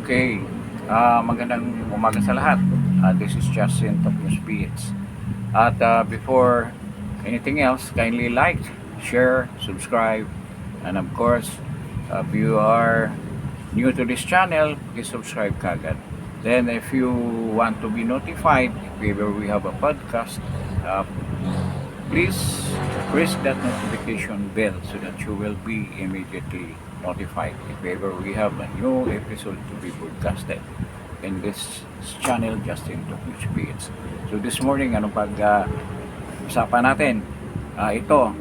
Okay, magandang umaga sa lahat. This is Justin Top News PH. At before anything else, kindly like, share, subscribe, and of course, if you are new to this channel, please subscribe kagad. Then if you want to be notified if ever we have a podcast, uh, please press that notification bell so that you will be immediately notified if ever we have a new episode to be broadcasted in this channel, Justin Tokyo Speeds. So this morning, ano usapan natin? Ito,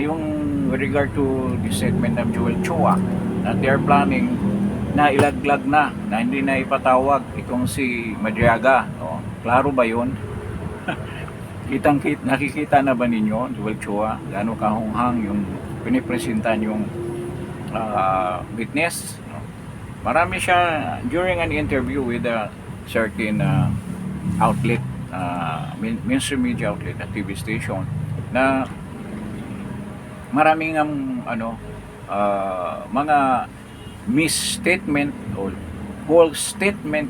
yung with regard to the statement of Joel Chua na they are planning na ilaglag na hindi na ipatawag itong si Madriaga. Klaro ba yun? Nakikita na ba ninyo, Joel Chua, gaano kahunghang yung pinipresentan yung witness? Marami siya during an interview with a certain outlet, mainstream media outlet, a TV station, na maraming mga misstatement or false statement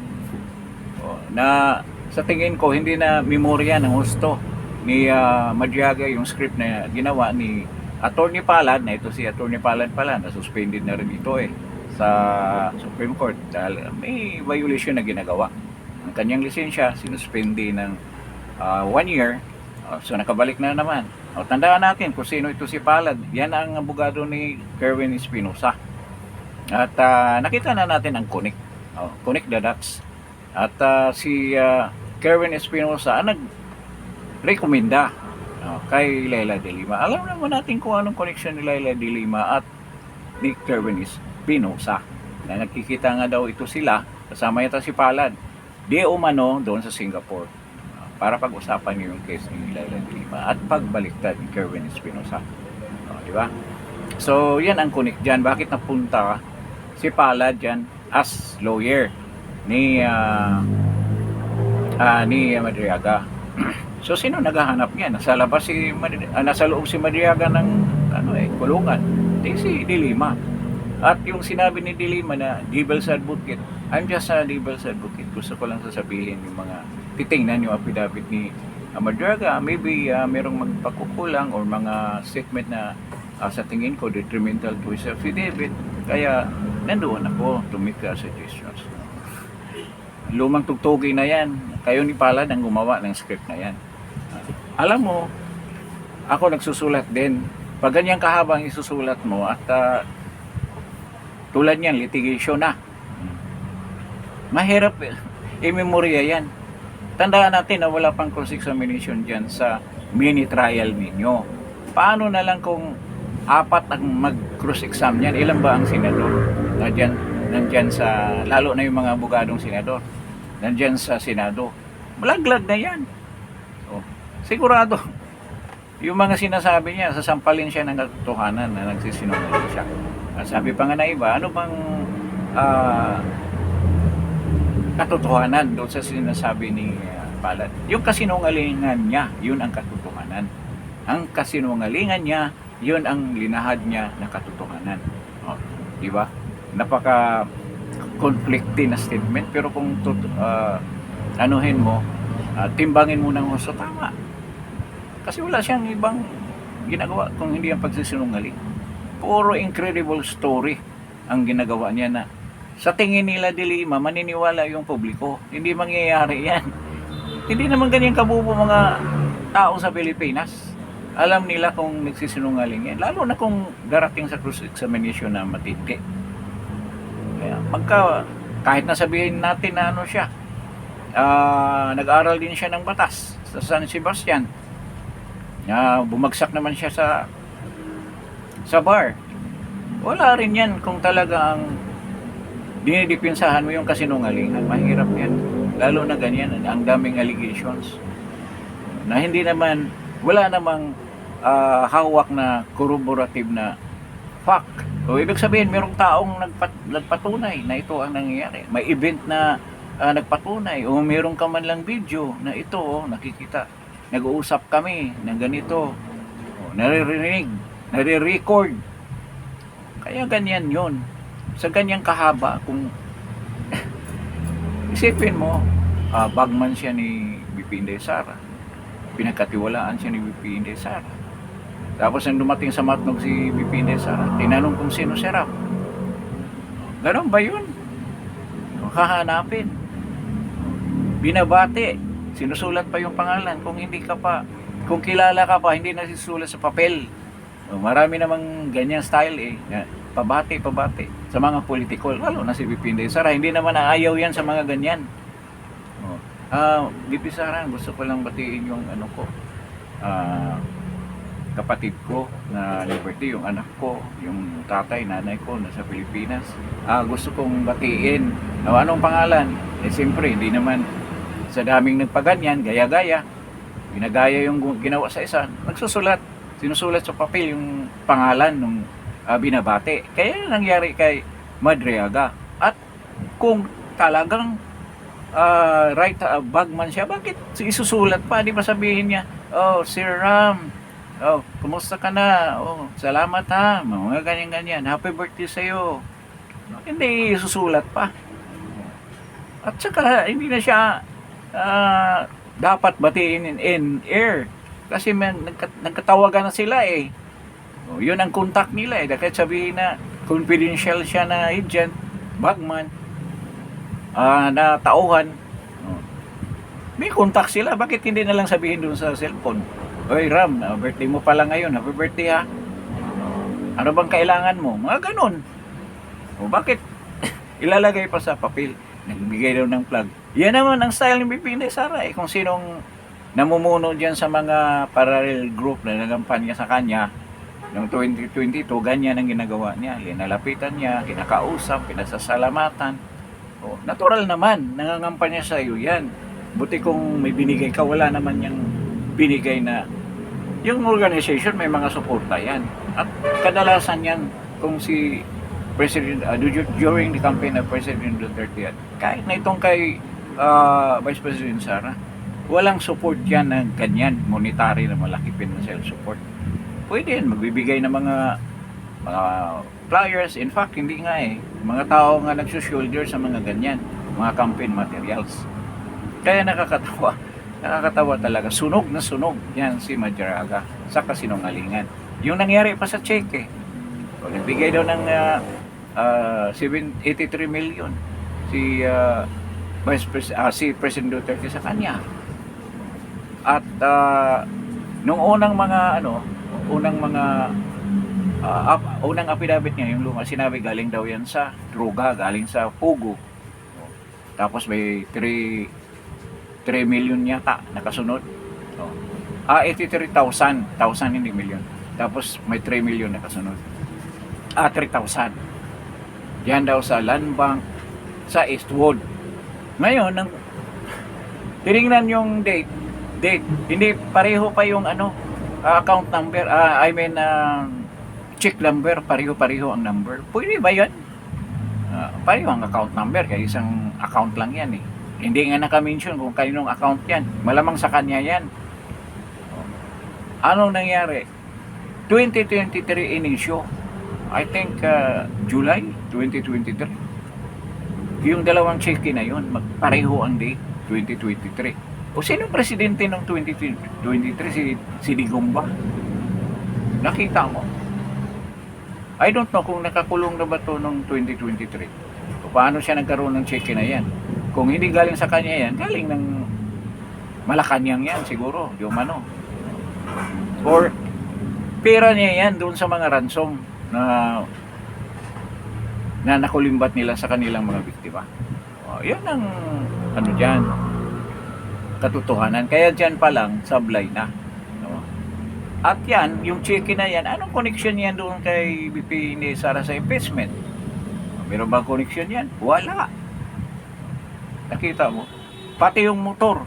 na sa tingin ko hindi na memorya ng husto ni Madriaga yung script na ginawa ni Attorney Palad, na ito si Attorney Palad pala, na suspended na rin ito sa Supreme Court dahil may violation na ginagawa. Ang kanyang lisensya sinuspende ng 1 year, so nakabalik na naman. Tandaan natin kung sino ito si Palad. Yan ang abogado ni Kerwin Espinosa. At nakita na natin ang connect the dots. At si Kerwin Espinosa nag-rekomenda kay Leila de Lima. Alam naman natin kung anong connection ni Leila de Lima at ni Kerwin Espinosa, na nagkikita nga daw ito sila, kasama yata si Palad, di umano doon sa Singapore para pag-usapan niyo yung case ni Leila de Lima at pagbaliktad ni Kerwin Espinosa. Di ba? So yan ang connect dyan. Bakit napunta si Palad dyan as lawyer ni Madriaga? So sino naghahanap niya? Nasa labas nasa loob si Madriaga ng kulungan. Si De Lima. At yung sinabi ni De Lima na devil's advocate, I'm just a devil's advocate. Gusto ko lang sasabihin yung mga titingnan yung affidavit ni Madriaga. Maybe merong magpakukulang or mga statement na sa tingin ko detrimental to his affidavit. Kaya nandoon ako to make suggestions. Lumang tugtugi na yan. Kayo ni Palad ang gumawa ng script na yan. Alam mo, ako nagsusulat din. Pag ganyan kahabang isusulat mo at tulad niyan, litigation na. Mahirap i-memorya yan. Tandaan natin na wala pang cross-examination dyan sa mini trial ninyo. Paano na lang kung 4 ang mag-cross-exam yan? Ilan ba ang senador? Nandyan sa, lalo na yung mga abogadong senador. Nandyan sa Senado. Malaglag na yan. Sigurado. Yung mga sinasabi niya, sasampalin siya ng katotohanan na nagsisinungaling siya. Sabi pa nga na iba, ano bang katotohanan doon sa sinasabi ni Palad? Yung kasinungalingan niya, yun ang katotohanan. Ang kasinungalingan niya, yun ang linahad niya na katotohanan. Di ba? Napaka conflicting na statement, pero kung anuhin mo, timbangin mo ng husto, tama. Kasi wala siyang ibang ginagawa kung hindi ang pagsisinungaling. Puro incredible story ang ginagawa niya na sa tingin nila De Lima, maniniwala yung publiko. Hindi mangyayari yan. Hindi naman ganyan kabubo mga tao sa Pilipinas. Alam nila kung nagsisinungaling yan. Lalo na kung darating sa cross-examination na matindi. Kaya kahit nasabihin natin na siya, nag-aral din siya ng batas sa San Sebastian. Bumagsak naman siya sa bar. Wala rin yan kung talagang dinidipinsahan mo yung kasinungalingan. Mahirap yan. Lalo na ganyan, ang daming allegations na hindi naman, wala namang hawak na corroborative na fact. So, ibig sabihin, merong taong nagpatunay na ito ang nangyayari. May event na nagpatunay, o meron ka man lang video na ito, nakikita, nag-uusap kami ng ganito, naririnig, nare-record. Kaya ganyan yon. Sa ganyang kahaba, kung Isipin mo, bagman siya ni BP Inday Sara. Pinagkatiwalaan siya ni BP Inday Sara. Tapos nang dumating sa Matnog si BP Inday Sara, tinanong kung sino si Ram. Ganon ba yun? Hahanapin. Binabati. Sinusulat pa yung pangalan. Kung kilala ka pa, hindi nasisulat sa papel. Marami namang ganyan style eh. Pabati sa mga politikol. Lalo na si BP Inday Sara. Hindi naman aayaw yan sa mga ganyan. BP Sara, gusto ko lang batiin yung kapatid ko na Liberty, yung anak ko, yung tatay, nanay ko nasa Pilipinas. Gusto kong batiin. Anong pangalan? Siyempre, hindi naman sa daming nagpaganyan, gaya-gaya. Ginagaya yung ginawa sa isa. Sinusulat sa papel yung pangalan ng binabati. Kaya nangyari kay Madriaga. At kung talagang bagman siya, bakit isusulat pa? Di ba sabihin niya, oh, Sir Ram, oh, kumusta ka na? Oh, salamat ha. Mga ganyan-ganyan. Happy birthday sa'yo. Hindi isusulat pa. At saka, hindi na siya dapat batiin in air. Kasi nagkatawagan na sila eh. Yun ang contact nila eh. Kahit sabihin na confidential siya na agent, bagman, na tauhan. May contact sila. Bakit hindi na lang sabihin doon sa cellphone? Oy Ram, birthday mo pala ngayon. Happy birthday ha. Ano bang kailangan mo? Mga ganun. Bakit ilalagay pa sa papel? Nagbigay daw ng plug. Yan naman ang style ni BP Inday Sara eh. Kung sinong namumuno dyan sa mga parallel group na nagampanya sa kanya noong 2022, ganyan ang ginagawa niya. Linalapitan niya, kinakausap, pinasasalamatan. Natural naman, nangangampanya sa iyo yan. Buti kung may binigay ka, wala naman yung binigay na yung organization, may mga suporta yan. At kadalasan yan, kung si President, during the campaign of President Duterte, kahit na itong kay Vice President Sara, walang support yan na ganyan, monetary na malaki financial support. Pwede yan, magbibigay ng mga flyers. In fact, hindi nga eh. Mga tao nga nagsushoulder sa mga ganyan, mga campaign materials. Kaya nakakatawa talaga. Sunog na sunog yan si Madriaga sa kasinungalingan. Yung nangyari pa sa cheque, nagbigay daw ng 83 million si si President Duterte sa kanya. At nung unang affidavit niya, yung sinabi galing daw yan sa droga, galing sa pugo. Tapos may 3 million yata nakasunod. 83,000, hindi million. Tapos may 3 million nakasunod. 3,000. Yan daw sa Land Bank sa Eastwood. Ngayon, tinignan yung date, hindi pareho pa yung account number, check number, pareho ang number. Pwede ba yan? Pareho ang account number, kaya isang account lang yan eh. Hindi nga naka-mention kung kaninong account yan. Malamang sa kanya yan. Anong nangyari? 2023 inisyo. I think July 2023. Yung dalawang check na yun, pareho ang date, 2023. O sino presidente ng 2023? Si Digong ba? Nakita mo? I don't know kung nakakulong na ba ito noong 2023. O paano siya nagkaroon ng check na yan? Kung hindi galing sa kanya yan, galing ng Malacanang yan siguro, yung or pera niya yan doon sa mga ransom na nakulimbat nila sa kanilang mga biktima. Yan ang dyan, katotohanan. Kaya dyan pa lang, sablay na. At yan, yung cheque na yan, anong connection yan doon kay BP Inday Sara sa impeachment? Meron bang connection yan? Wala. Nakita mo? Pati yung motor,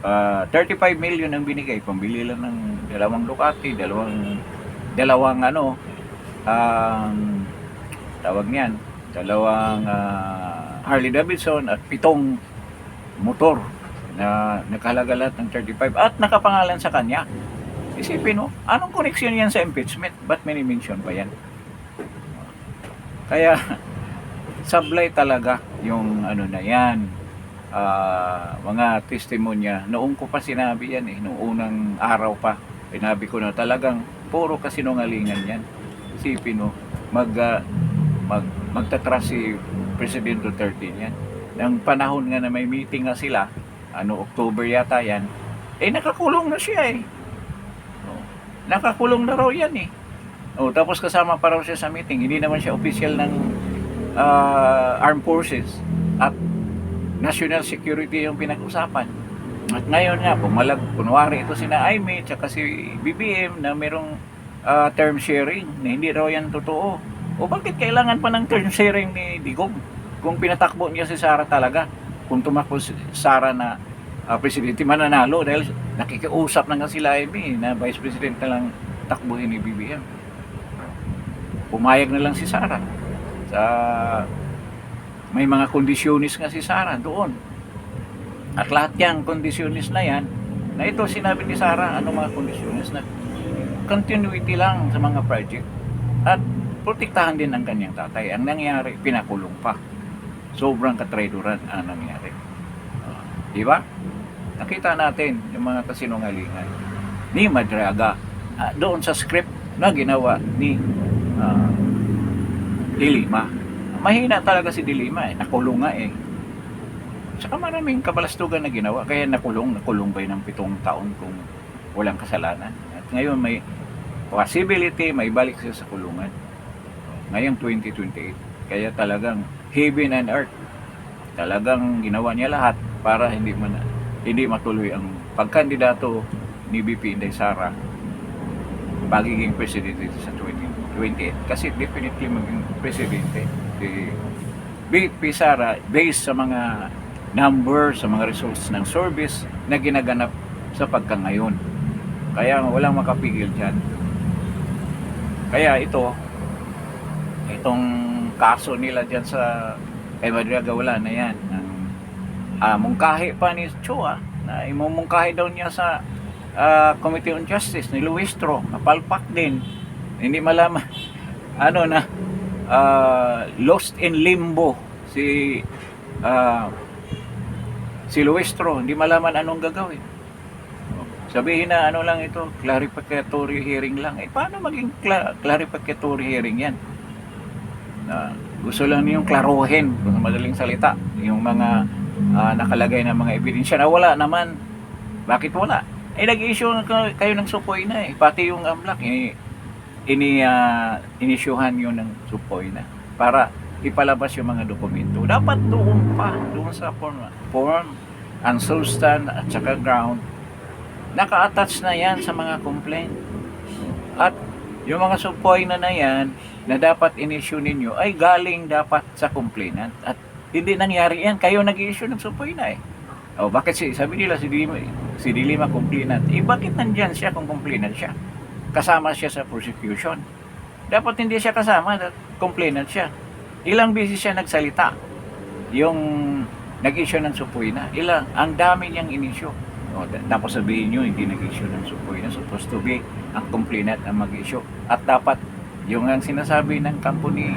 35 million ang binigay. Pambili lang ng dalawang Ducati, dalawang tawag niyan, dalawang Harley Davidson at 7 motor na nakahalaga lahat ng 35 at nakapangalan sa kanya. Isipin mo, anong connection yan sa impeachment? Ba't may mention pa yan? Kaya sablay talaga yung ano na yan, mga testimonya. Noong ko pa sinabi yan noong unang araw pa, sinabi ko na talagang puro kasinungalingan yan. Isipin mo, magtatras si President Duterte yan. Nang panahon nga na may meeting nga sila, October yata yan, nakakulong na siya nakakulong na raw yan tapos kasama pa raw siya sa meeting. Hindi naman siya official ng armed forces at national security yung pinag-usapan. At ngayon nga, kunwari ito sina Aimee tsaka si BBM na merong term sharing na hindi raw yan totoo. O bakit kailangan pa ng term sharing ni Digong? Kung pinatakbo niya si Sara talaga, kung tumakbo si Sara na presidente, mananalo dahil nakikiusap na nga sila Aimee na vice president na lang takbuhin ni BBM. Pumayag na lang si Sara. May mga kondisyonis nga si Sara doon. At lahat yang kondisyonis na yan, na ito sinabi ni Sara, mga kondisyonis na continuity lang sa mga project at protektahan din ang kanyang tatay. Ang nangyari, pinakulong pa. Sobrang katraidoran ang nangyari. Di ba? Nakita natin yung mga kasinungalingan ni Madriaga doon sa script na ginawa ni De Lima. Mahina talaga si De Lima nakulong nga Saka maraming kabalastugan na ginawa kaya nakulong ba ng 7 taon kung walang kasalanan. At ngayon may possibility may balik siya sa kulungan ngayong 2028. Kaya talagang heaven and earth, talagang ginawa niya lahat para hindi matuloy ang pagkandidato ni BP Inday Sara pagiging presidente sa 2028. Kasi definitely maging presidente si BP Sara based sa mga number, sa mga results ng service na ginaganap sa pagkangayon. Kaya walang makapigil dyan. Kaya itong kaso nila dyan sa kay Madriaga, wala na yan. Mungkahi pa ni Chua na imumungkahi daw niya sa Committee on Justice ni Luistro, napalpak din. Hindi malaman lost in limbo si Luistro, hindi malaman anong gagawin. Sabihin na lang ito, clarificatory hearing lang. Paano maging clarificatory hearing yan? Gusto lang niyong klaruhin, kung madaling salita, yung mga nakalagay na mga ebidensya na wala naman. Bakit wala? Nag-issue kayo ng supoy na pati yung AMLAC inisyuhan yun ng supoy na para ipalabas yung mga dokumento. Dapat doon sa form and substance at saka ground naka-attach na yan sa mga complaint. At yung mga supoy na yan na dapat in-issue ninyo ay galing dapat sa complainant. At hindi nangyari yan. Kayo nag-issue ng supoy na bakit sabi nila si De Lima complainant. Bakit nandyan siya kung complainant siya? Kasama siya sa prosecution. Dapat hindi siya kasama, complainant siya. Ilang beses siya nagsalita. Yung nag-issue ng supoy na. Ang dami niyang in-issue. Tapos sabihin nyo, hindi nag-issue ng supoy na. Supposed to be ang complainant ang mag-issue. At dapat, yung ang sinasabi ng kampo ni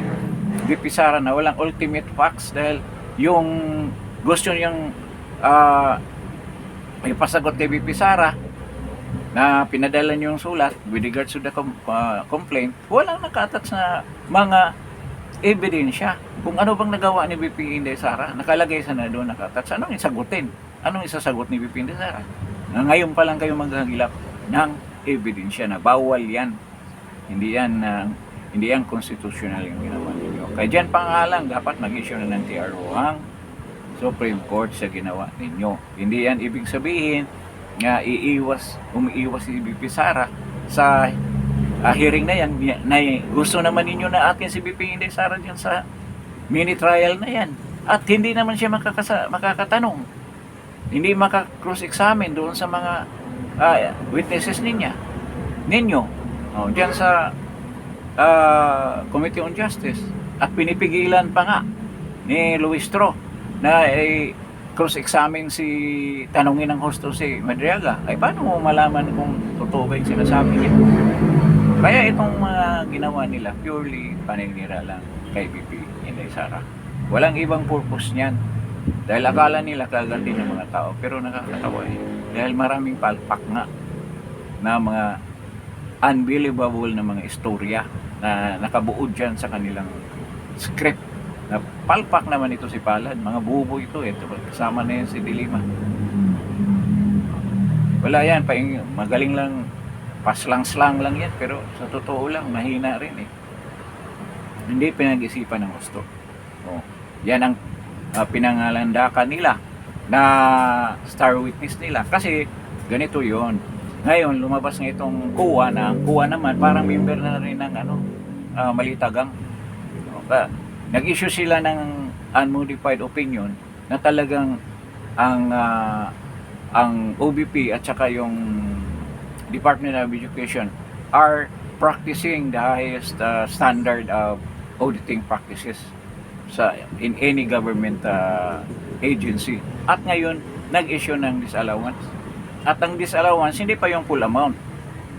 VP Sara na walang ultimate facts dahil yung gusto niyang ipasagot kay VP Sara na pinadala niyo yung sulat with regards to the complaint, walang nakatats na mga ebidensya. Kung ano bang nagawa ni VP Inday Sara, nakalagay sa na doon nakatats. Anong isagutin? Anong isasagot ni VP Inday Sara? Ngayon pa lang kayo maghagilap ng ebidensya na bawal yan. Hindi yan constitutional yung ginawa ninyo. Kaya dyan pa nga lang, dapat mag-issue na ng TRO ang Supreme Court sa ginawa ninyo. Hindi yan ibig sabihin nga umiiwas si BP Sara sa hearing na yan na gusto naman ninyo na atin si BP Inday Sara dyan sa mini trial na yan at hindi naman siya makakatanong, hindi maka-cross-examine doon sa mga witnesses ninyo dyan sa Committee on Justice at pinipigilan pa nga ni Luistro na cross-examine tanongin ng husto si Madriaga. Paano mo malaman kung totoo ba yung sinasabi niya? Kaya itong mga ginawa nila purely paninira lang kay BP Inday Sara. Walang ibang purpose niyan. Dahil akala nila kaganti ng mga tao, pero nakakatawa eh. Dahil maraming palpak nga na mga unbelievable na mga istorya na nakabuod dyan sa kanilang script. Na palpak naman ito si Palad, mga bubo ito eh. Kasama na yan si Dilima. Wala yan, magaling lang, paslang-slang lang yan, pero sa totoo lang, mahina rin eh. Hindi pinag-isipan ng gusto. Oh, yan ang pinangalandakan nila na star witness nila. Kasi ganito yon. Ngayon, lumabas nga itong kuwa na ang kuwa naman parang member na rin ng Malitagang. Nag-issue sila ng unmodified opinion na talagang ang OBP at saka yung Department of Education are practicing the highest standard of auditing practices in any government agency. At ngayon, nag-issue ng disallowance. At ang disallowance, hindi pa yung full amount.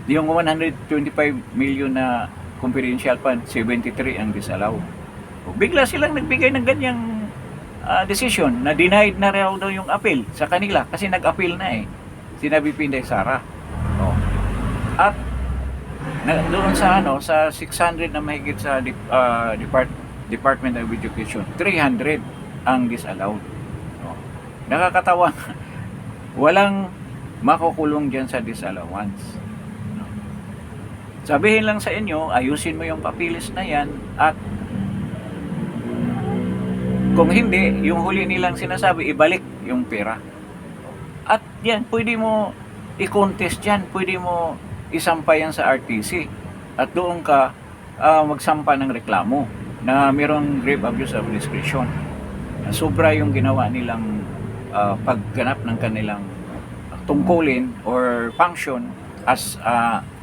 Yung 125 million na confidential fund, 73 ang disallow. Bigla silang nagbigay ng ganyang decision na denied na raw daw yung appeal sa kanila kasi nag-appeal na eh. Sinabi Pinday Sara. Oh. At doon sa sa 600 na mahigit sa Department of Education, 300 ang disallowed. Oh. Nakakatawa. Walang makukulong dyan sa disallowance. Sabihin lang sa inyo, ayusin mo yung papilis na yan at kung hindi, yung huli nilang sinasabi, ibalik yung pera. At yan, pwede mo i-contest yan, pwede mo isampa yan sa RTC at doon ka magsampa ng reklamo na mayroong grave abuse of discretion. Sobra yung ginawa nilang pagganap ng kanilang tungkulin or function as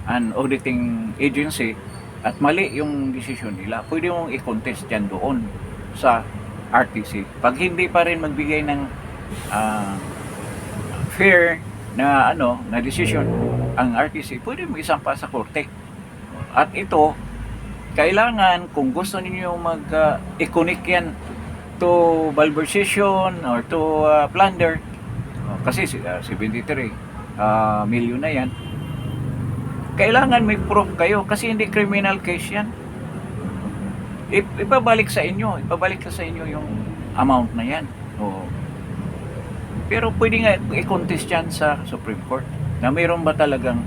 an auditing agency at mali yung desisyon nila. Pwede mong i-contest yan doon sa RTC. Pag hindi pa rin magbigay ng fair na na decision ang RTC, pwede mo isampa sa korte. At ito, kailangan kung gusto niyo mag-iconic yan to malversation or to plunder, kasi 73 million na yan, kailangan may proof kayo kasi hindi criminal case yan. Ipabalik sa inyo yung amount na yan. Pero pwede nga i-contest yan sa Supreme Court na mayroon ba talagang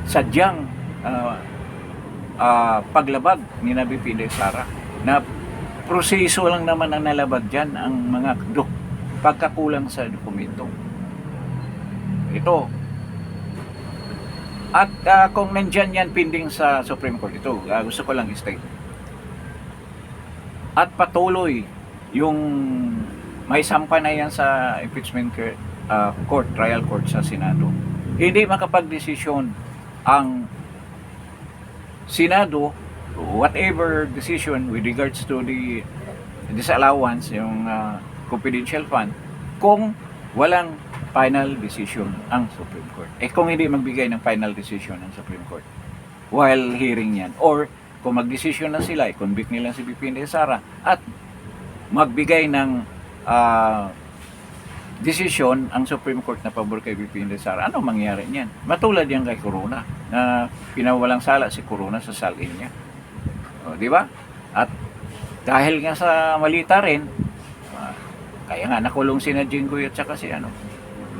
sadyang paglabag ni Nabi Pinday Sara na proseso lang naman ang nalabag dyan, ang mga pagkakulang sa dokumento. Ito. At kung nandyan yan pending sa Supreme Court, ito, gusto ko lang i-state. At patuloy yung may sampa na yan sa impeachment court, trial court sa Senado. Hindi makapag-desisyon ang Senado, whatever decision with regards to the disallowance, yung confidential fund, kung walang final decision ang Supreme Court. Kung hindi magbigay ng final decision ang Supreme Court while hearing yan, or kung mag-decision na sila, i-convict nila si Pinday Sara at magbigay ng decision ang Supreme Court na pabor kay Pinday Sara, ano mangyari niyan? Matulad yan kay Corona na pinawalang sala si Corona sa salin niya. Di ba? At dahil nga sa malita rin, kaya nga nakulong si Jinggoy at saka si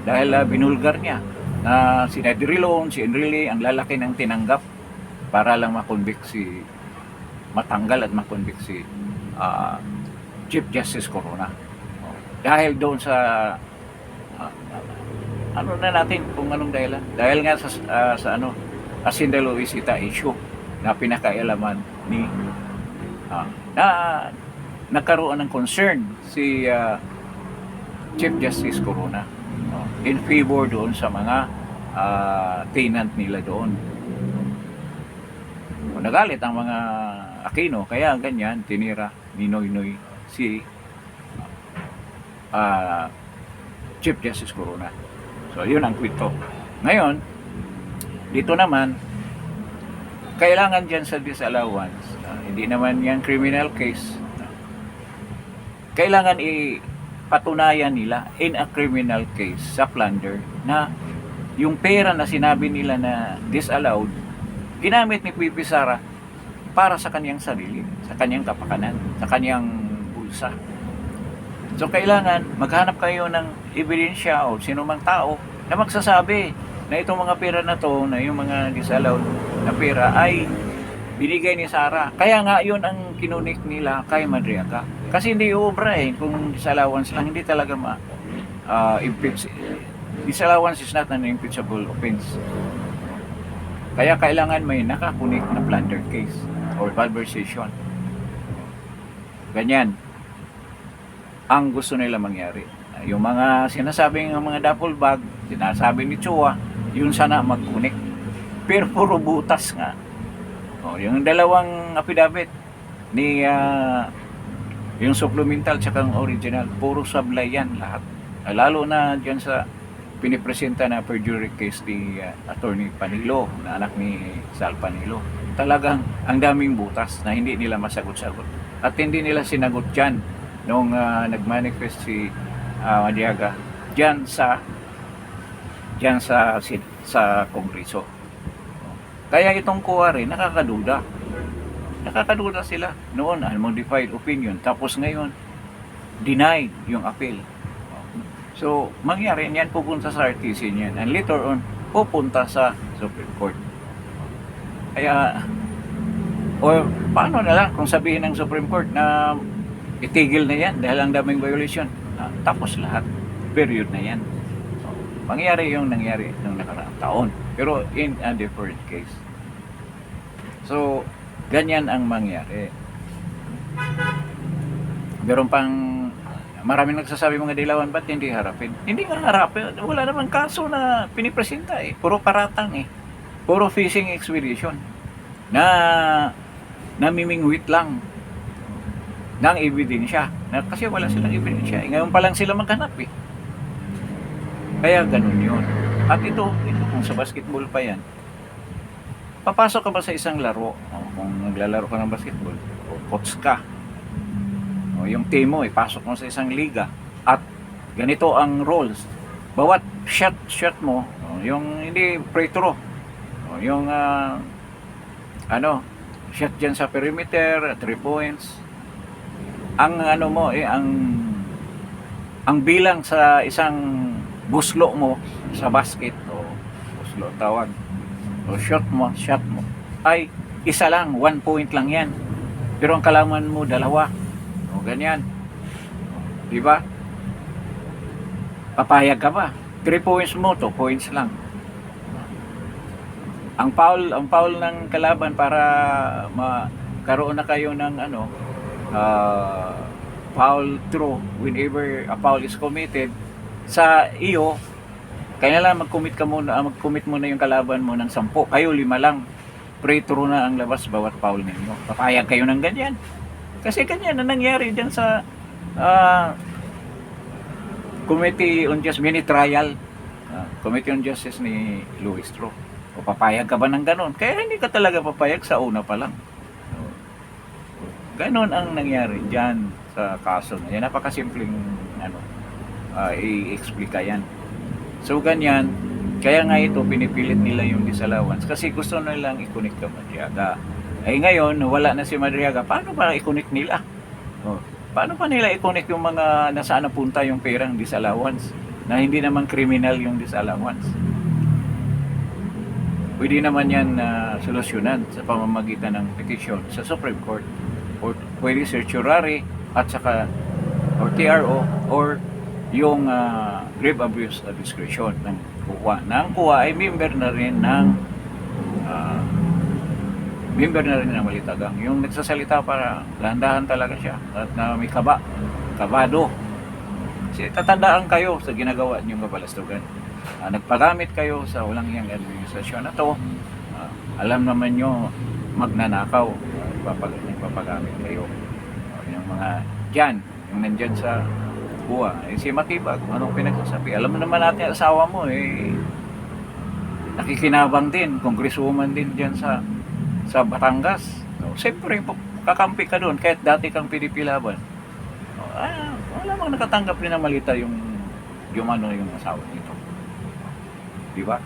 dahil binulgar niya na si Nedrilon, si Enrile, ang lalaki ng tinanggap para lang matanggal at makonvict si Chief Justice Corona. Dahil doon sa na natin kung anong dahilan. Dahil nga sa Hacienda Luisita issue na pinakaialaman ni na nagkaroon ng concern si Chief Justice Corona in favor doon sa mga tenant nila doon. Nagalit ang mga Aquino, kaya ganyan tinira ni Noynoy si Chief Justice Corona. So yun ang kwento. Ngayon, dito naman kailangan dyan sa disallowance, hindi naman yan criminal case. kailangan ipatunayan nila in a criminal case sa plunder na yung pera na sinabi nila na disallowed, ginamit ni Pipi Sara para sa kanyang sarili, sa kanyang kapakanan, sa kanyang bulsa. So kailangan maghanap kayo ng ebidensya o sino mang tao na magsasabi na itong mga pera na to, na yung mga disallowed na pera ay binigay ni Sara. Kaya nga yun ang kinunik nila kay Madriaga. Kasi hindi uubra kung disallowance lang, hindi talaga impeach. Disallowance is not an impeachable offense. Kaya kailangan may nakakunik na plunder case or malversation. Ganyan ang gusto nila mangyari. Yung mga sinasabing mga duffel bag, sinasabi ni Chua, yun sana magkunik. Pero puro butas nga. Yung dalawang affidavit ni yung supplemental tsaka ang original, puro sablay yan lahat. Lalo na dyan sa pinipresenta na perjury case ni Attorney Panilo, na anak ni Sal Panilo. Talagang ang daming butas na hindi nila masagot-sagot. At hindi nila sinagot dyan nung nagmanifest si Madriaga dyan sa Kongreso. Kaya itong kuwari, nakakaduda sila noon, unmodified opinion, tapos ngayon denied yung appeal. So mangyari yan, pupunta sa RTC niyan, and later on pupunta sa Supreme Court. Kaya o paano na lang kung sabihin ng Supreme Court na itigil na yan dahil ang daming violation, tapos lahat, period na yan. So, mangyari yung nangyari ng nakaraang taon, pero in a different case. So ganyan ang mangyari. Meron pang maraming nagsasabi mga dilawan, ba't hindi harapin? Hindi nga harapin, wala namang kaso na pinipresenta puro paratang puro fishing expedition na namimingwit lang ng ebidensya na, kasi wala silang ebidensya. Ngayon pa lang sila maghanap kaya ganun yun. At ito kung sa basketball pa yan, papasok ka ba sa isang laro, kung naglalaro ka ng basketball, o coach ka, o yung team mo, ipasok mo sa isang liga, at ganito ang rules. Bawat shot mo, yung hindi free throw, yung shot dyan sa perimeter, 3 points, ang ang bilang sa isang buslo mo sa basket, o buslo tawag, o shot mo ay isa lang, 1 point lang yan, pero ang kalaman mo 2, o ganyan, di ba? Papayag ka ba? 3 points mo, 2 points lang. Ang foul ng kalaban para magkaroon na kayo ng foul throw whenever a foul is committed sa iyo, kaya lang mag-commit muna yung kalaban mo ng 10, kayo 5 lang, free throw na ang labas bawat foul ninyo. Papayag kayo ng ganyan? Kasi ganyan na nangyari dyan sa Committee on Justice, mini trial, Committee on Justice ni Louis Strauss. O papayag ka ba ng ganon? Kaya hindi ka talaga papayag sa una pa lang. Ganon ang nangyari dyan sa kaso na yan. Napakasimpleng i-explica yan. So ganyan, kaya nga ito pinipilit nila yung disallowance kasi gusto nilang i-connect ka Madriaga. Ngayon, wala na si Madriaga, paano ba i-connect nila? Paano pa nila i-connect yung mga nasaan napunta yung perang disallowance na hindi naman criminal yung disallowance? Pwede naman yan solusyonan sa pamamagitan ng petition sa Supreme Court, or pwede certiorari at saka or TRO, or yung grave abuse of discretion ng kuha. Ang kuha ay member na rin ng Malitagang. Yung nagsasalita para dahan-dahan talaga siya at na may kabado. Kasi tatandaan kayo sa ginagawa niyong kabalastugan. Nagpagamit kayo sa walang hiyang administrasyon na to. Alam naman nyo magnanakaw, ipapagamit kayo. Yung mga dyan, yung nandyan sa buwa, si Matibag, anong pinagsasabi? Alam naman natin, asawa mo nakikinabang din, congresswoman din dyan sa Batangas. So, siyempre kakampi ka doon kahit dati kang pinipilaban. wala bang nakatanggap rin ng malita yung asawa nito. Di ba?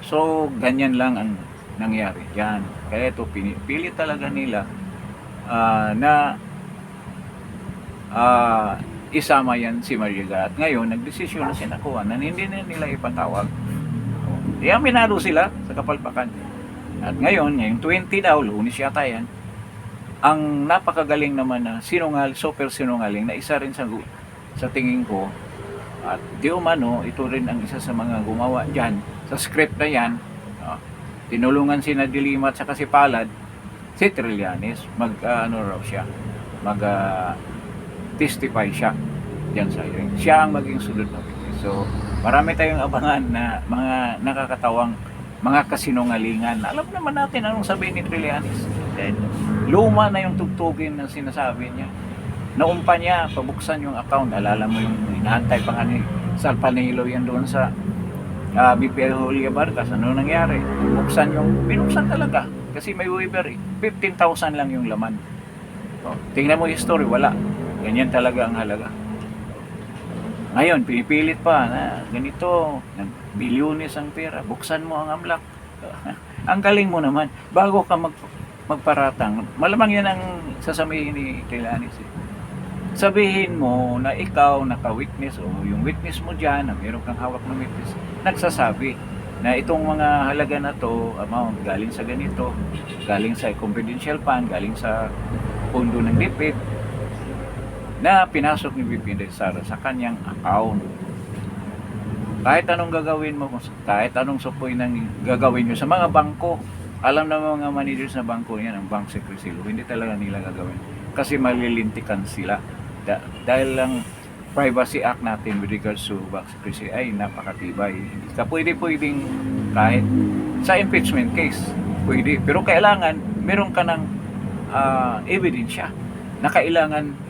So, ganyan lang ang nangyari diyan. Kaya ito, pinipili talaga nila na isama yan si Mariaga. At ngayon, nagdesisyon na sinakuha na hindi na nila ipatawag. Aminado sila sa kapalpakan. At ngayon, ngayong 20 daw, Lunes yata yan, ang napakagaling naman na super sinungaling na isa rin sa tingin ko, at di umano, ito rin ang isa sa mga gumawa dyan, sa script na yan, tinulungan si Nadilima at saka si Palad, si Trillanes, testify siya dyan sa hearing. Siya ang maging sunod na witness. So, marami tayong abangan na mga nakakatawang mga kasinungalingan. Alam naman natin anong sabihin ni Trillanes. Luma na yung tugtugin na sinasabi niya. Naumpa niya, pabuksan yung account. Alala mo yung inaantay pa nga ni Sal Panelo yan doon sa BPL Julia Vargas. Ano nangyari? Binuksan talaga. Kasi may waiver 15,000 lang yung laman. Tingnan mo yung story, wala. Ganyan talaga ang halaga. Ngayon, pinipilit pa na ganito, bilyones ang pera, buksan mo ang AMLAC. Ang galing mo naman, bago ka magparatang, malamang yan ang sasabihin ni Trillanes. Sabihin mo na ikaw naka-witness o yung witness mo dyan, na meron kang hawak ng witness, nagsasabi na itong mga halaga na to, amount, galing sa ganito, galing sa confidential fund, galing sa pondo ng DepEd, na pinasok ni VP Sara sa kanyang account. Kahit anong gagawin mo, kahit anong supoy nang gagawin nyo sa mga bangko, alam na mga managers na bangko yan, ang bank secrecy law, hindi talaga nila gagawin. Kasi malilintikan sila. Dahil lang Privacy Act natin with regards to bank secrecy ay napakatibay. Hindi ka pwedeng kahit sa impeachment case, pwede. Pero kailangan, meron ka ng ebidensya na kailangan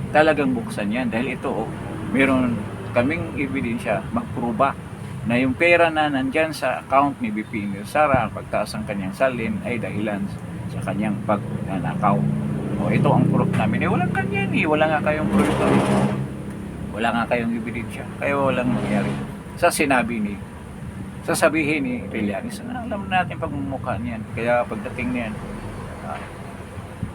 talagang buksan yan. Dahil ito, meron kaming ebidensya, magpruba na yung pera na nandyan sa account ni BP Sara, ang pagtaas ng kanyang salin ay dahilan sa kanyang pagnanakaw. Ito ang proof namin. Walang kanyan wala nga kayong proof. Wala nga kayong ebidensya. Kaya walang mangyari. Sasabihin ni Trillanes, alam natin pagmumukha niyan. Kaya pagdating niyan,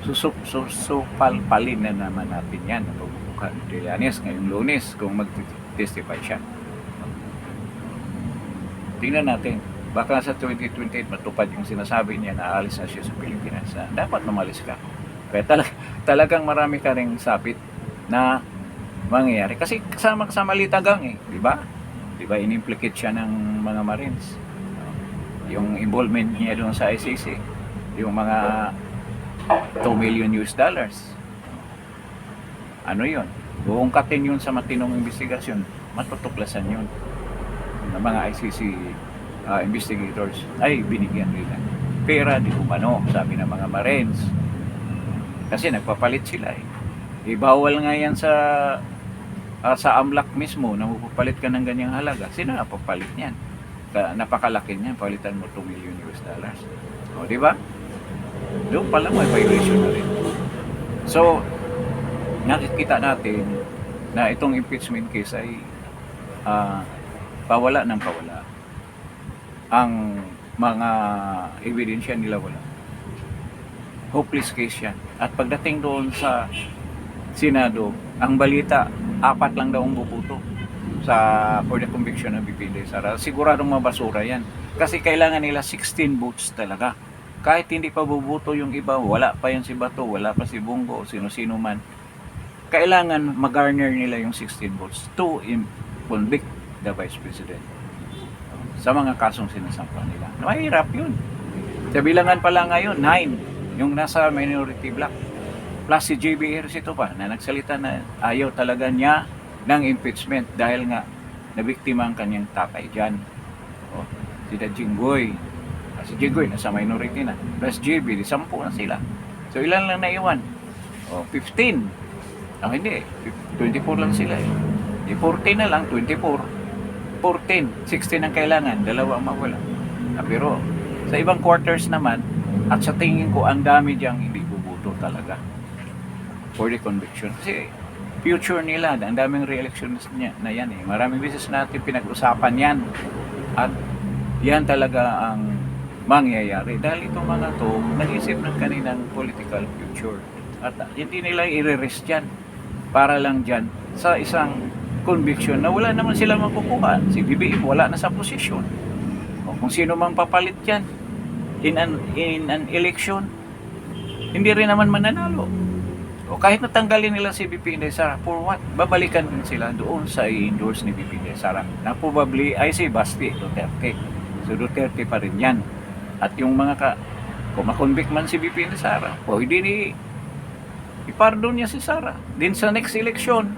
susupalpalin na naman natin yan ang pagmumukha ni Trillanes ngayong Lunes kung mag-testify siya. Tingnan natin, baka sa 2028 matupad yung sinasabi niya na aalis na siya sa Pilipinas. Dapat umalis ka. Kaya talagang marami ka ring sapit na mangyayari. Kasi kasama Litagang di ba? Di ba in-implicate siya ng mga Marines. Yung involvement niya doon sa ICC, yung mga $2 million. Ano yun? Buungkatin yun sa matinong investigasyon. Matutuklasan yun ng mga ICC investigators ay binigyan nila pera di umano, sabi ng mga Marines. Kasi nagpapalit sila Bawal nga yan sa AMLAC mismo na mapapalit ka ng ganyang halaga. Sino napapalit niyan? Napakalaki niyan, palitan mo $2 million. Di ba? Doon pala may violation na rin. So, nakikita natin na itong impeachment case ay pawala ng pawala. Ang mga ebidensya nila wala. Hopeless case yan. At pagdating doon sa Senado, ang balita, 4 lang daw ang bubuto for the conviction ng BP Sara. Siguradong mabasura yan. Kasi kailangan nila 16 votes talaga. Kahit hindi pa bubuto yung iba, wala pa yan si Bato, wala pa si Bungo, sino-sino man. Kailangan mag-garner nila yung 16 votes to convict the Vice President sa mga kasong sinasampa nila. Mahirap yun. Sa bilangan pala ngayon, 9 yung nasa minority block. Plus si JB Ejercito pa na nagsalita na ayaw talaga niya ng impeachment dahil nga nabiktima ang kanyang tatay dyan. Si Jinggoy. Si Jinggoy nasa minority na. Plus JB, 10 na sila. So ilan lang naiwan? 15. Hindi. 24 lang sila 14 na lang, 24. 14, 16 ang kailangan, 2 ang mawala. Pero sa ibang quarters naman, at sa tingin ko, ang dami diyang hindi bubuto talaga for the conviction. Kasi future nila. Ang daming re-elections niya na yan eh. Maraming beses natin pinag-usapan yan. At yan talaga ang mangyayari. Dahil itong mga to, nag-isip ng kanilang political future. At hindi nila i-rest yan. Para lang dyan sa isang conviction na wala naman sila makukuha. Si BBM wala na sa posisyon. O kung sino mang papalit yan in an election, hindi rin naman mananalo. O kahit natanggalin nila si BP Inday Sara, for what? Babalikan din sila doon sa i-endorse ni BP Inday Sara na probably ay si Basti Duterte. So Duterte pa rin yan. At yung mga kung makonvict man si BP Inday Sara, o hindi ni ipardon niya si Sara. Din sa next election,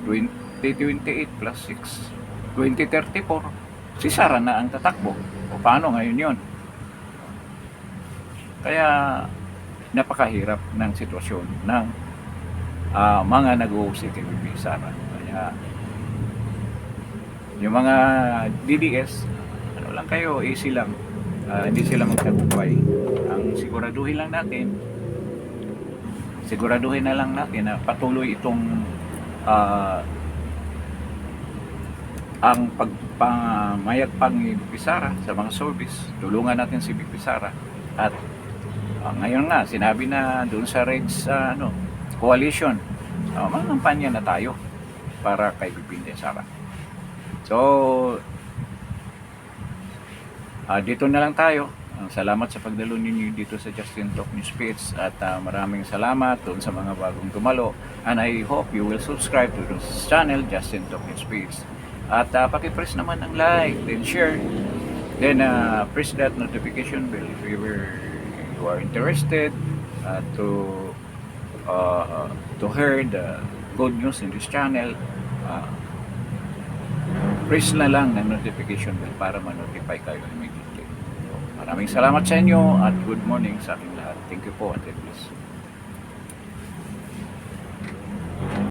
2028 plus 6, 2034, si Sara na ang tatakbo. O paano ngayon yun? Kaya napakahirap ng sitwasyon ng mga nag-uusik kay BP Sara. Kaya yung mga DDS, ano lang kayo, easy lang. Hindi sila magtagumpay. Ang siguraduhin na lang natin na patuloy itong ang pagpamayagpag ni BP Sara sa mga service. Tulungan natin si BP Sara. At ngayon nga, sinabi na doon sa Reds coalition, mangampanya na tayo para kay BP Inday Sara. So, dito na lang tayo. Salamat sa pagdalo ninyo dito sa Justin Talk News Feeds at maraming salamat doon sa mga bagong dumalo, and I hope you will subscribe to this channel, Justin Talk News Feeds. At paki-press naman ng like, then share, then press that notification bell if you are interested to hear the good news in this channel. Press na lang ng notification bell para ma-notify kayo immediately. So, maraming salamat sa inyo at good morning sa ating lahat. Thank you po and God bless.